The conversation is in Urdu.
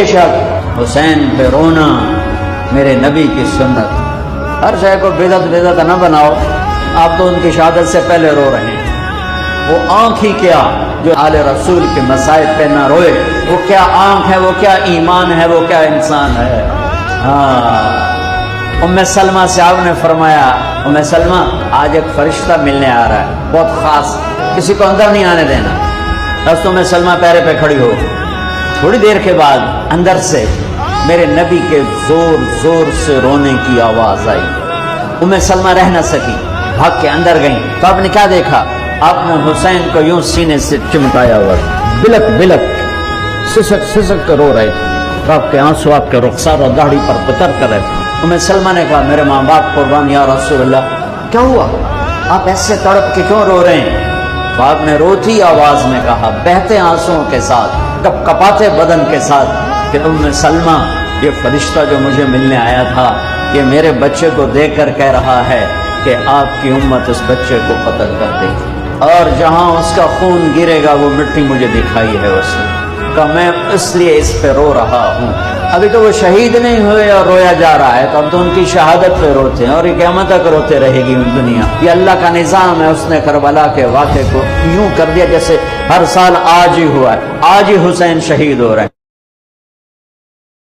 بے شک حسین پہ رونا میرے نبی کی سنت۔ ہر شے کو بدعت نہ بناؤ، آپ تو ان کی شہادت سے پہلے رو رہے ہیں۔ وہ آنکھ ہی کیا جو آل رسول کے مصائب پہ نہ روئے، وہ کیا آنکھ ہے، وہ کیا ایمان ہے، وہ کیا انسان ہے۔ ام سلمہ سے آپ نے فرمایا ام سلمہ آج ایک فرشتہ ملنے آ رہا ہے، بہت خاص، کسی کو اندر نہیں آنے دینا۔ بس ام سلمہ پیرے پہ کھڑی ہو۔ تھوڑی دیر کے بعد اندر سے میرے نبی کے زور زور سے رونے کی آواز آئی۔ ام سلمہ رہ نہ سکی، بھاگ کے اندر گئیں۔ تو آپ نے کیا دیکھا؟ آپ نے حسین کو یوں سینے سے چمٹایا ہوا، بلک بلک سسک سسک کر رو رہے تھے۔ تو آپ کے آنسو آپ کے رخسار اور داڑھی پر اتر کر رہے تھے۔ ام سلمہ نے کہا میرے ماں باپ قربان یا رسول اللہ، کیا ہوا؟ آپ ایسے تڑپ کے کیوں رو رہے ہیں؟ تو آپ نے روتی آواز میں کہا، بہتے آنسوؤں کے ساتھ، کپ کپاتے بدن کے ساتھ، کہ ام سلمہ یہ فرشتہ جو مجھے ملنے آیا تھا یہ میرے بچے کو دیکھ کر کہہ رہا ہے کہ آپ کی امت اس بچے کو قتل کر دے گی، اور جہاں اس کا خون گرے گا وہ مٹی مجھے دکھائی ہے اس نے، کہ میں اس لیے اس پہ رو رہا ہوں۔ ابھی تو وہ شہید نہیں ہوئے اور رویا جا رہا ہے، تو اب تو ان کی شہادت پہ روتے ہیں، اور یہ قیامت تک روتے رہے گی دنیا۔ یہ اللہ کا نظام ہے، اس نے کربلا کے واقعے کو یوں کر دیا جیسے ہر سال آج ہی ہوا ہے، آج ہی حسین شہید ہو رہے ہیں۔